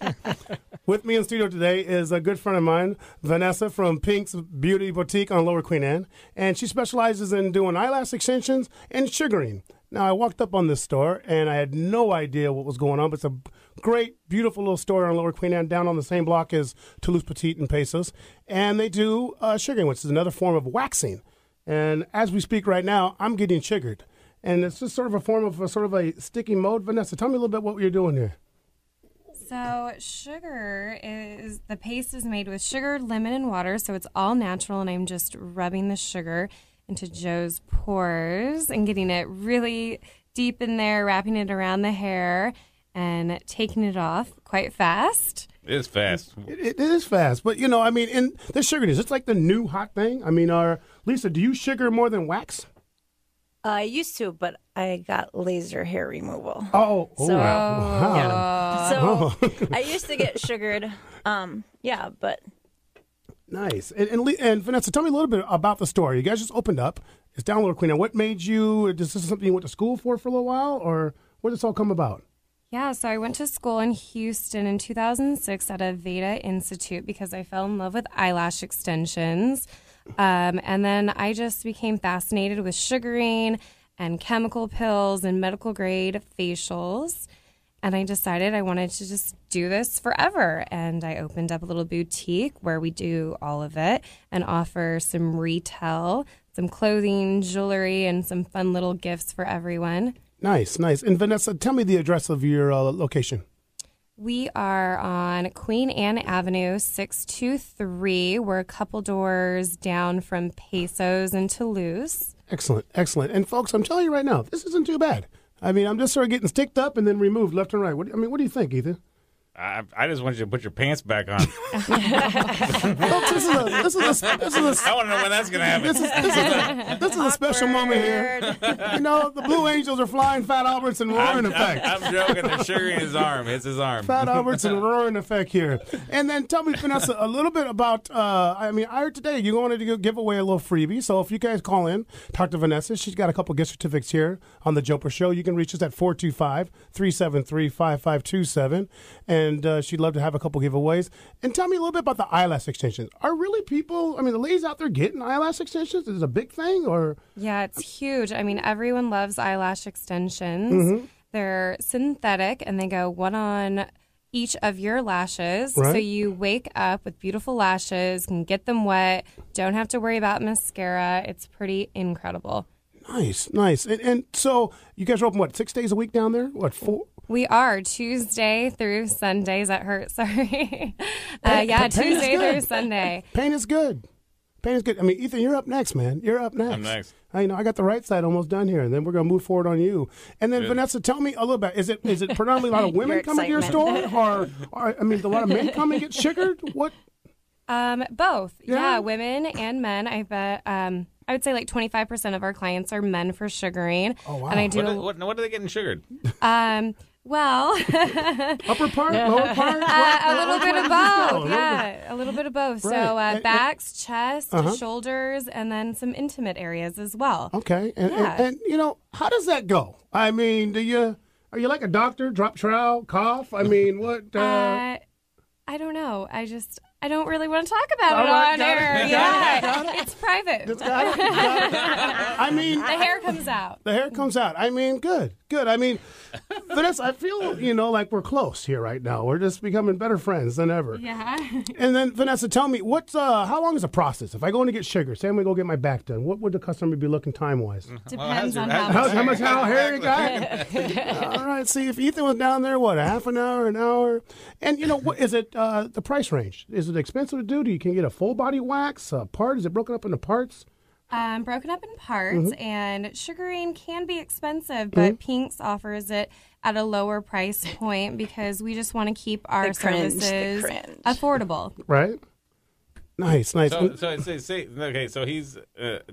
With me in studio today is a good friend of mine, Vanessa from Pink's Beauty Boutique on Lower Queen Anne, and she specializes in doing eyelash extensions and sugaring. Now, I walked up on this store, and I had no idea what was going on, but it's a great, beautiful little store on Lower Queen Anne, down on the same block as Toulouse Petite and Pesos, and they do sugaring, which is another form of waxing. And as we speak right now, I'm getting sugared. And it's just sort of a form of a sticky mode. Vanessa, tell me a little bit what you're doing here. So sugar is, the paste is made with sugar, lemon, and water, so it's all natural, and I'm just rubbing the sugar into Joe's pores and getting it really deep in there, wrapping it around the hair, and taking it off quite fast. It is fast. It is fast. But, I mean, in the sugar it's like the new hot thing. I mean, Lisa, do you sugar more than wax? I used to, but I got laser hair removal. So, wow. Yeah. So I used to get sugared. But. Nice. And Vanessa, tell me a little bit about the store. You guys just opened up. It's down Lower Queen. And what made you, is this something you went to school for a little while, or where did this all come about? Yeah, so I went to school in Houston in 2006 at a Veda Institute because I fell in love with eyelash extensions. And then I just became fascinated with sugaring and chemical pills and medical grade facials. And I decided I wanted to just do this forever. And I opened up a little boutique where we do all of it and offer some retail, some clothing, jewelry, and some fun little gifts for everyone. Nice. And Vanessa, tell me the address of your location. We are on Queen Anne Avenue, 623. We're a couple doors down from Pesos in Toulouse. Excellent. And folks, I'm telling you right now, this isn't too bad. I mean, I'm just sort of getting sticked up and then removed left and right. What do you think, Ethan? I just want you to put your pants back on. Folks, this is I want to know when that's going to happen. This is a special moment here. The Blue Angels are flying Fat Alberts and roaring effect. I'm joking. They're sugaring his arm. It's his arm. Fat Alberts and roaring effect here. And then tell me, Vanessa, a little bit about, I heard today you wanted to give away a little freebie. So if you guys call in, talk to Vanessa. She's got a couple gift certificates here on the Jopra Show. You can reach us at 425-373-5527. And she'd love to have a couple giveaways. And tell me a little bit about the eyelash extensions. Are really people, the ladies out there getting eyelash extensions? Is it a big thing? Or Yeah, it's huge. Everyone loves eyelash extensions. Mm-hmm. They're synthetic, and they go one on each of your lashes. Right. So you wake up with beautiful lashes, can get them wet, don't have to worry about mascara. It's pretty incredible. Nice. And so you guys are open, what, 6 days a week down there? What, 4? We are Tuesday through Sundays. That hurt. Sorry. Pain Tuesday is good. through Sunday. Pain is good. I mean, Ethan, you're up next, man. You're up next. I'm next. I got the right side almost done here, and then we're going to move forward on you. And then, Good. Vanessa, tell me a little bit. Is it predominantly a lot of women Your coming to your store? excitement. Or, I mean, a lot of men come and get sugared? What? Both. Yeah? Yeah, women and men. I bet. I would say like 25% of our clients are men for sugaring. Oh, wow. And I do. What are they getting sugared? Well, Upper part, lower part? a little bit of both. Go? Yeah, a little bit of both. Right. So And- backs, chest, Uh-huh. shoulders, and then some intimate areas as well. Okay. Yeah. And how does that go? I mean, are you like a doctor? Drop trowel, cough? I mean, what? I don't know. I don't really want to talk about All it right, on got it, air. got it. It's private. Got it. I mean, the hair comes out. the hair comes out. I mean, good. I mean, Vanessa, I feel, like we're close here right now. We're just becoming better friends than ever. Yeah. And then, Vanessa, tell me, how long is the process? If I go in to get sugar, say I'm going to go get my back done, what would the customer be looking time-wise? Depends on how How much hair you got? All right, see, if Ethan was down there, what, a half an hour, an hour? And, what is it, the price range? Is it expensive to do? You can get a full body wax, a part? Is it broken up into parts? Broken up in parts, Mm-hmm. and sugaring can be expensive, but Pinks offers it at a lower price point because we just want to keep our The cringe, the services cringe. affordable. Right? Nice. So he's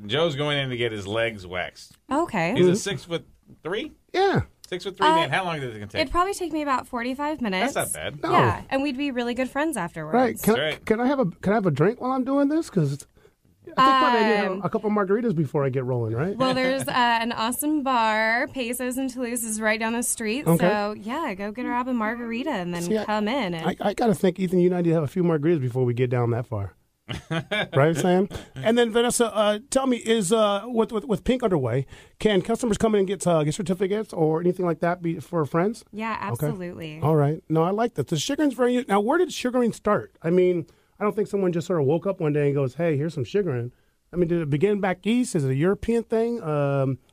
Joe's going in to get his legs waxed. Okay. He's a 6'3". Yeah. 6'3" man. How long does it take? It'd probably take me about 45 minutes. That's not bad. No. Yeah, and we'd be really good friends afterwards. Right. Can right. I have a drink while I'm doing this? Because I think probably I need to have a couple margaritas before I get rolling, right? Well, there's an awesome bar. Pesos and Toulouse is right down the street. Okay. So, yeah, go grab a margarita and then See, come in. And I got to think, Ethan, you and I need to have a few margaritas before we get down that far. Right, Sam? And then, Vanessa, tell me, is with Pink underway, can customers come in and get gift certificates or anything like that for friends? yeah, absolutely. All right. No, I like that. The sugaring's very... Now, where did sugaring start? I mean, I don't think someone just sort of woke up one day and goes, hey, here's some sugaring. I mean, did it begin back east? Is it a European thing?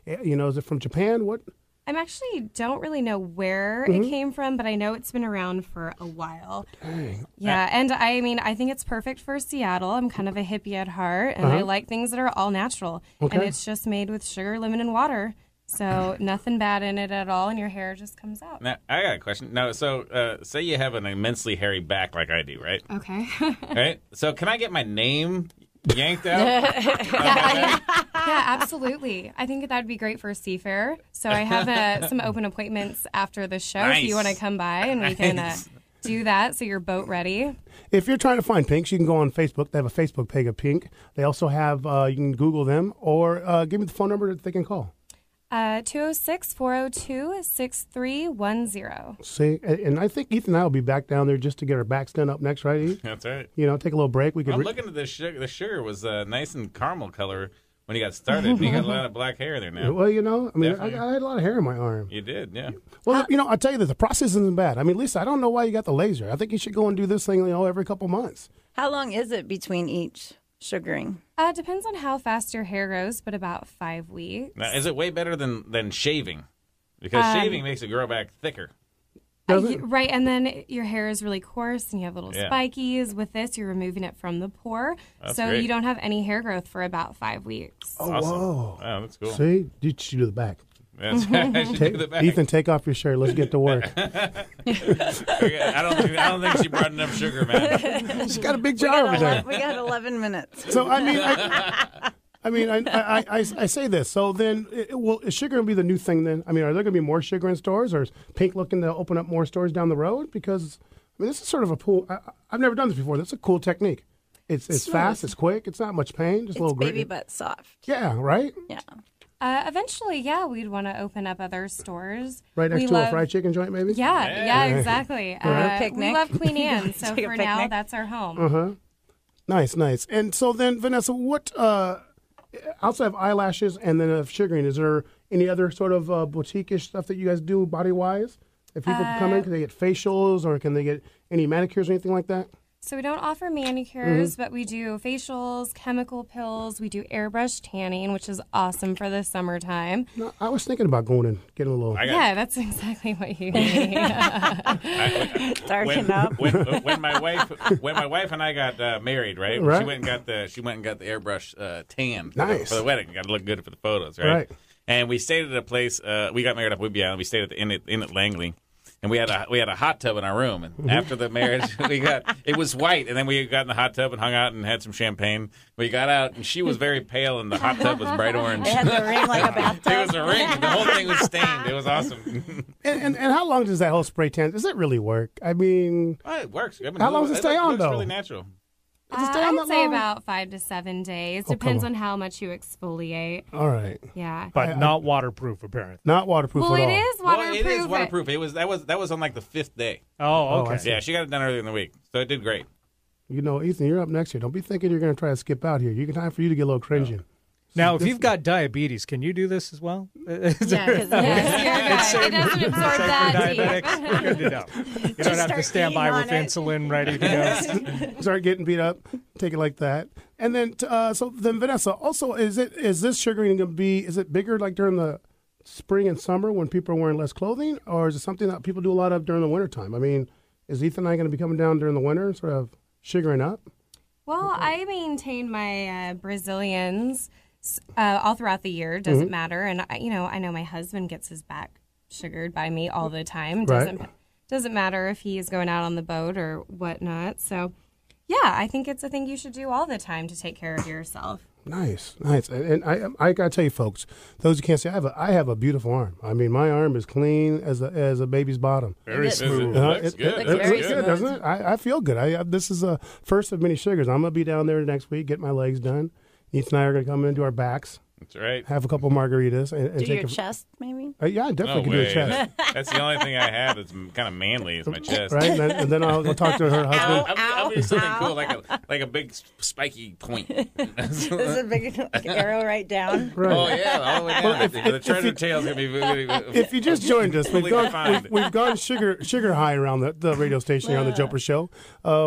Is it from Japan? What? I actually don't really know where it came from, but I know it's been around for a while. Dang. Yeah, and I mean, I think it's perfect for Seattle. I'm kind of a hippie at heart, and I like things that are all natural. Okay. And it's just made with sugar, lemon, and water. So nothing bad in it at all, and your hair just comes out. Now, I got a question. Now, so say you have an immensely hairy back like I do, right? Okay. Right? So can I get my name yanked out? Yeah, absolutely. I think that would be great for a Seafair. So I have some open appointments after the show if you want to come by, and we can do that so you're boat ready. If you're trying to find Pinks, you can go on Facebook. They have a Facebook page of Pink. They also have, you can Google them, or give me the phone number that they can call. 206-402-6310. See, and I think Ethan and I will be back down there just to get our backs done up next, right, Ethan? That's right. Take a little break. We could. I'm looking at this sugar. The sugar was nice and caramel color when he got started. You got a lot of black hair there now. Well, I mean, I Definitely. had a lot of hair in my arm. You did, yeah. Well, I'll tell you this: the process isn't bad. I mean, Lisa, I don't know why you got the laser. I think you should go and do this thing, every couple months. How long is it between each sugaring? Depends on how fast your hair grows, but about 5 weeks. Now, is it way better than shaving? Because shaving makes it grow back thicker. Right, and then your hair is really coarse and you have little Yeah. spikies. With this, you're removing it from the pore, That's so great. you don't have any hair growth for about 5 weeks. Oh, Awesome. whoa! Oh, that's cool. See, you should do the back. That's right. I should do the back. Ethan, take off your shirt. Let's get to work. I don't think she brought enough sugar, man. She's got a big jar over there. We got 11 minutes. So I say this. So then, is sugar going to be the new thing then? I mean, are there going to be more sugar in stores, or is Pink looking to open up more stores down the road? Because this is sort of a cool. I've never done this before. That's a cool technique. It's fast. It's quick. It's not much pain. Just a little baby grit. butt soft. Yeah. Right. Yeah. Eventually, we'd want to open up other stores. Right next We to a love- fried chicken joint, maybe. Yeah, exactly. Right. We Picnic. love Queen Anne, so Take a for now, picnic. that's our home. Nice. And so then, Vanessa, what outside of eyelashes and then of sugaring, is there any other sort of boutique-ish stuff that you guys do body-wise? If people can come in, can they get facials or can they get any manicures or anything like that? So we don't offer manicures, but we do facials, chemical pills. We do airbrush tanning, which is awesome for the summertime. No, I was thinking about going and getting a little. Yeah, that's exactly what you need. Darken up. When my wife and I got married, right? Right. She went and got the airbrush tan Nice. for the wedding. Got to look good for the photos, right? Right. And we stayed at a place. We got married up Whidbey Island. We stayed at the Inn at Langley. And we had a hot tub in our room. And after the marriage, it was white. And then we got in the hot tub and hung out and had some champagne. We got out, and she was very pale, and the hot tub was bright orange. It had the ring like a bathtub. It was a ring. The whole thing was stained. It was awesome. And how long does that whole spray tan? Does it really work? I mean, Well, it works. I mean, How long does it stay on, looks though? really natural. does it stay on I'd that say long? about 5 to 7 days. Oh, come Depends on. on how much you exfoliate. All right. Yeah. But not waterproof, apparently. Not waterproof Well, at it all. is waterproof. Well, it is waterproof. That was on like the 5th day. Oh, I okay. see. Yeah, she got it done earlier in the week, so it did great. You know, Ethan, you're up next here. Don't be thinking you're going to try to skip out here. You can time for you to get a little cringing. Now, if you've got diabetes, can you do this as well? Yeah, 'cause it doesn't absorb that deep. Diabetics, good to know. You don't have to stand by with insulin ready to go. Start getting beat up. Take it like that. And then, so then Vanessa, also, is this sugaring going to be, is it bigger like during the spring and summer when people are wearing less clothing? Or is it something that people do a lot of during the wintertime? I mean, is Ethan and I going to be coming down during the winter, sort of sugaring up? Well, I maintain my Brazilians all throughout the year. Doesn't matter. And, I know my husband gets his back sugared by me all the time. Doesn't matter if he is going out on the boat or whatnot. So, yeah, I think it's a thing you should do all the time to take care of yourself. Nice. And I got to tell you, folks, those who can't see, I have a beautiful arm. I mean, my arm is clean as a baby's bottom. Very smooth. It looks good, doesn't it? I feel good. This is a first of many sugars. I'm going to be down there next week, get my legs done. Ethan and I are going to come in and do our backs. That's right. Have a couple margaritas. And Do take your chest, maybe? Yeah, I definitely can do a chest. That's the only thing I have that's kind of manly is my chest. Right? And then I'll go talk to her husband. I'll do something cool, like a big spiky point. Is it a big arrow right down? Right. Oh, yeah, all the way down. The treasure tail's going to be... If you just joined us, fully defined. we've gone sugar high around the radio station here on the Jopra Show.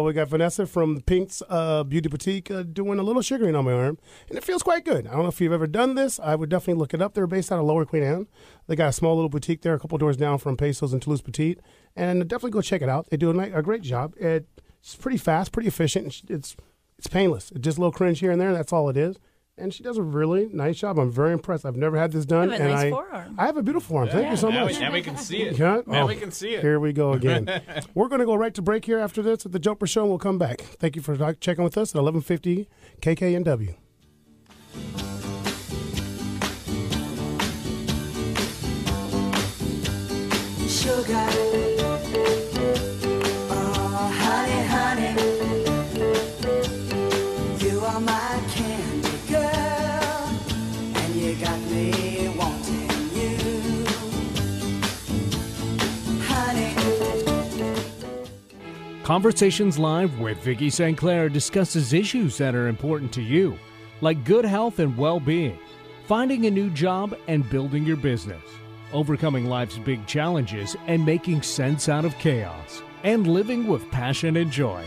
We got Vanessa from Pink's Beauty Boutique doing a little sugaring on my arm, and it feels quite good. I don't know if you've ever done this. I would definitely look it up. They're based out of Lower Queen Anne. They got a small little boutique there, a couple doors down from Pesos and Toulouse Petite, and definitely go check it out. They do a great job. It's pretty fast, pretty efficient. It's painless. It's just a little cringe here and there. That's all it is. And she does a really nice job. I'm very impressed. I've never had this done. You have a nice forearm. I have a beautiful forearm. Thank you so much. Now we can see it. Yeah? Now Oh, we can see it. Here we go again. We're going to go right to break here after this at the Jopra Show, and we'll come back. Thank you for checking with us at 1150 KKNW. Sugar, oh honey, honey, you are my candy girl, and you got me wanting you, honey. Conversations Live with Vicki St. Clair discusses issues that are important to you, like good health and well-being, finding a new job and building your business, overcoming life's big challenges and making sense out of chaos, and living with passion and joy.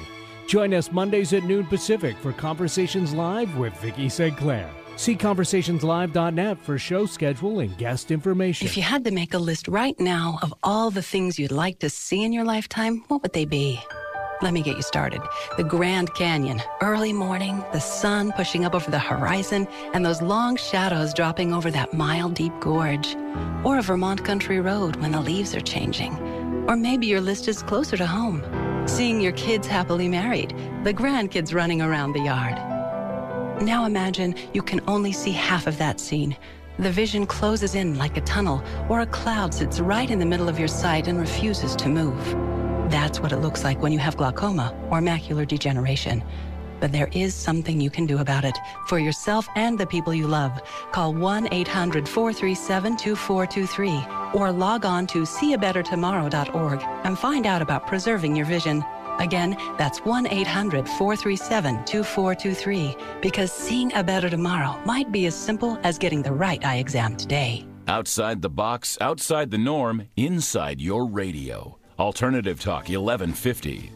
Join us Mondays at noon Pacific for Conversations Live with Vicki St. Clair. See conversationslive.net for show schedule and guest information. If you had to make a list right now of all the things you'd like to see in your lifetime, what would they be? Let me get you started. The Grand Canyon, early morning, the sun pushing up over the horizon, and those long shadows dropping over that mile-deep gorge. Or a Vermont country road when the leaves are changing. Or maybe your list is closer to home. Seeing your kids happily married, the grandkids running around the yard. Now imagine you can only see half of that scene. The vision closes in like a tunnel, or a cloud sits right in the middle of your sight and refuses to move. That's what it looks like when you have glaucoma or macular degeneration. But there is something you can do about it for yourself and the people you love. Call 1-800-437-2423 or log on to seeabettertomorrow.org and find out about preserving your vision. Again, that's 1-800-437-2423 because seeing a better tomorrow might be as simple as getting the right eye exam today. Outside the box, outside the norm, inside your radio. Alternative Talk 1150.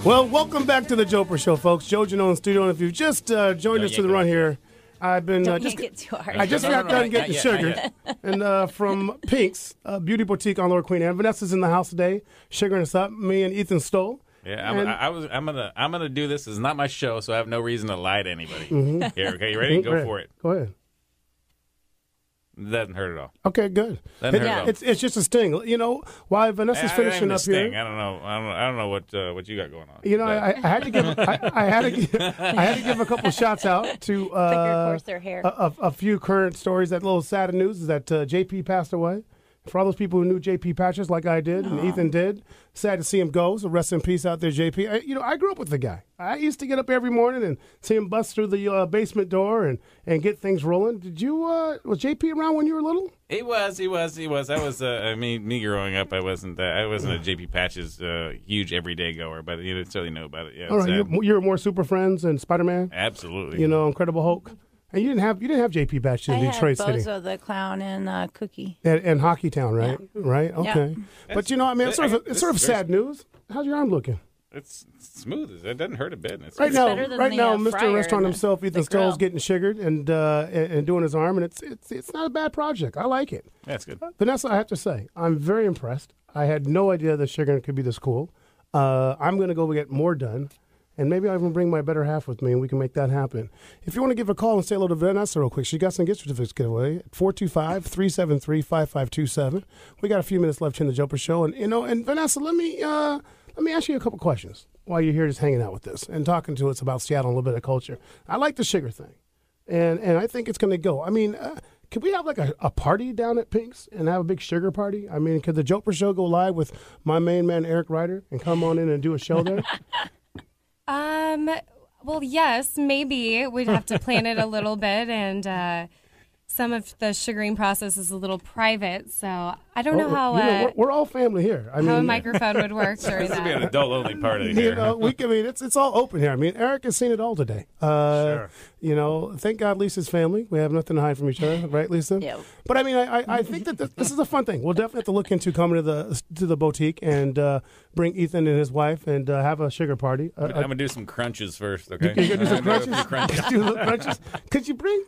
Well, welcome back to the Jopra Show, folks. Joe Janone in studio, and if you've just joined us to the run here, I've been Don't get too hard. I just got done getting sugar, and from Pink's Beauty Boutique on Lower Queen Anne. Vanessa's in the house today, sugaring us up. Me and Ethan Stoll. Yeah, I'm gonna do this. It's not my show, so I have no reason to lie to anybody. Mhm. Here, okay, you ready? Go for it. Go ahead. It doesn't hurt at all. Okay, good. Doesn't hurt at all. It's just a sting. You know, while Vanessa's finishing up here. I don't know. I don't know what you got going on. You know, I had to give I had to give a couple of shots out to a few current stories. That little sad news is that JP passed away. For all those people who knew JP Patches like I did and Ethan did, sad to see him go. So rest in peace out there, JP. I grew up with the guy. I used to get up every morning and see him bust through the basement door and get things rolling. Did you was JP around when you were little? He was. I was. Me growing up, I wasn't a JP Patches huge everyday goer, but you didn't certainly know about it. Yeah. All right, you were more Super Friends and Spider-Man. Absolutely. Incredible Hulk. And you didn't have JP Patches in Detroit City. Bozo the Clown and Cookie. And Hockey Town, right? Yeah. Right. Okay. Yeah. But it's sort of sad news. How's your arm looking? It's smooth. It doesn't hurt a bit. Right now, Mr. Restaurant himself, Ethan Stoll's getting sugared and doing his arm, and it's not a bad project. I like it. That's good. Vanessa, I have to say, I'm very impressed. I had no idea the sugaring could be this cool. I'm going to go get more done. And maybe I'll even bring my better half with me, and we can make that happen. If you want to give a call and say hello to Vanessa real quick, she got some gift certificates to give away at 425-373-5527. We got a few minutes left here in the Jopra Show. And Vanessa, let me ask you a couple questions while you're here just hanging out with us and talking to us about Seattle and a little bit of culture. I like the sugar thing, and I think it's going to go. I mean, could we have like a party down at Pink's and have a big sugar party? I mean, could the Jopra Show go live with my main man, Eric Ryder, and come on in and do a show there? Well, yes, maybe we'd have to plan it a little bit, and some of the sugaring process is a little private, so I don't know how we're all family here. how a microphone would work during This that. would be an adult-only party here. It's all open here. I mean, Eric has seen it all today. Sure. Thank God Lisa's family. We have nothing to hide from each other, right, Lisa? Yeah. But I mean, I think that this is a fun thing. We'll definitely have to look into coming to the boutique and bring Ethan and his wife and have a sugar party. I'm gonna do some crunches first, okay? You're gonna do some crunches. crunches. Do a little crunches. Could you bring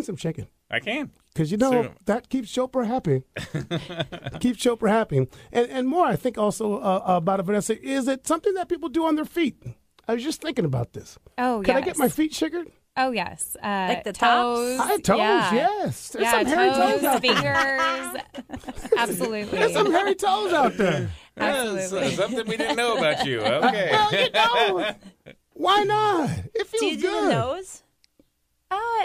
some chicken? I can. Because Soon. that keeps Jopra happy. Keeps Jopra happy. And more, I think also about it, Vanessa, is it something that people do on their feet? I was just thinking about this. Oh, Can I yes. get my feet sugared? Oh, yes. Like the toes. Toes, yeah. yes. There's yeah, some hairy toes out there. fingers. Absolutely. There's some hairy toes out there. Absolutely. Something we didn't know about you. Okay. Well, why not? It feels Do you do good. the nose?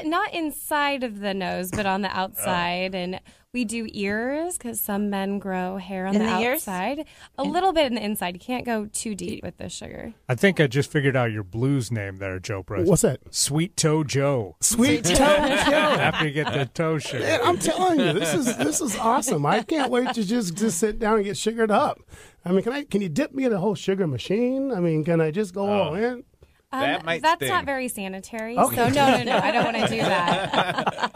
Not inside of the nose, but on the outside. And we do ears because some men grow hair on In the the ears? outside. A little bit in the inside. You can't go too deep with the sugar. I think I just figured out your blues name there, Jopra. What's that? Sweet Toe Joe. Sweet Toe Joe. After you get the toe sugar. Man, I'm telling you, this is awesome. I can't wait to just sit down and get sugared up. I mean, can you dip me in a whole sugar machine? I mean, can I just go all in? That's sting. not very sanitary. Okay. So no, I don't want to do that.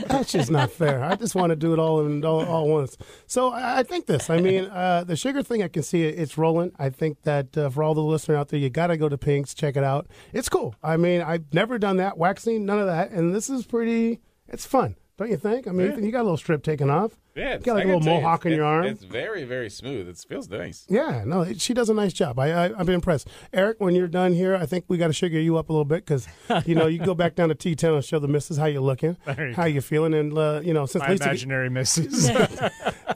That's just not fair. I just want to do it all once. So I think this. I mean, the sugar thing, I can see it's rolling. I think that for all the listeners out there, you got to go to Pink's, check it out. It's cool. I mean, I've never done that, waxing, none of that. And this is it's fun. Don't you think? I mean, Yeah. you got a little strip taken off. Yeah, You got like I a little can tell you, mohawk in your arm. It's very, very smooth. It feels nice. Yeah, no, she does a nice job. I've been impressed. Eric, when you're done here, I think we got to sugar you up a little bit because, you can go back down to T-Town and show the missus how you looking, how you feeling. And, since My Lisa... imaginary missus.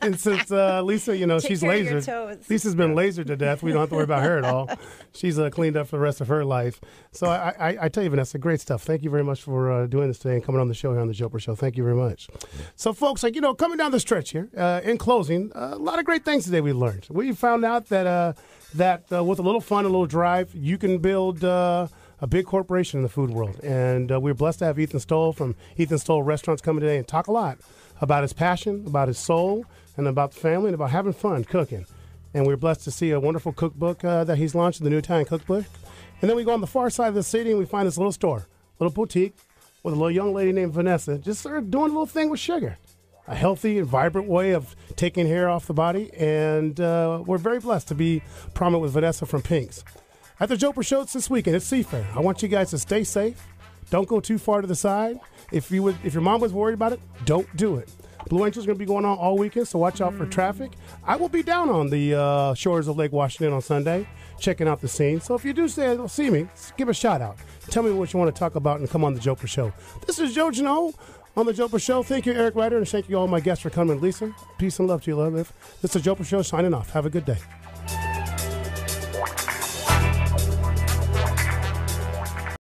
And since Lisa, she's care of your lasered. toes. Lisa's been lasered to death. We don't have to worry about her at all. She's cleaned up for the rest of her life. So I tell you, Vanessa, great stuff. Thank you very much for doing this today and coming on the show here on the Jopra Show. Thank you very much. So, folks, coming down the stretch here, in closing, a lot of great things today we learned. We found out that with a little fun, a little drive, you can build a big corporation in the food world. And we're blessed to have Ethan Stoll from Ethan Stoll Restaurants coming today and talk a lot about his passion, about his soul, and about the family, and about having fun cooking. And we're blessed to see a wonderful cookbook that he's launched, the New Italian Cookbook. And then we go on the far side of the city and we find this little store, little boutique, with a little young lady named Vanessa, just sort of doing a little thing with sugar. A healthy and vibrant way of taking hair off the body. And we're very blessed to be prominent with Vanessa from Pink's. At the Jopra Show this weekend, it's Seafair. I want you guys to stay safe. Don't go too far to the side. If your mom was worried about it, don't do it. Blue Angel's going to be going on all weekend, so watch out for traffic. I will be down on the shores of Lake Washington on Sunday, checking out the scene. So if you do see me, give a shout out. Tell me what you want to talk about and come on the Jopra Show. This is Joe Janot on the Jopra Show. Thank you, Eric Ryder, and thank you all my guests for coming. Lisa, peace and love to you, love. This is the Jopra Show signing off. Have a good day.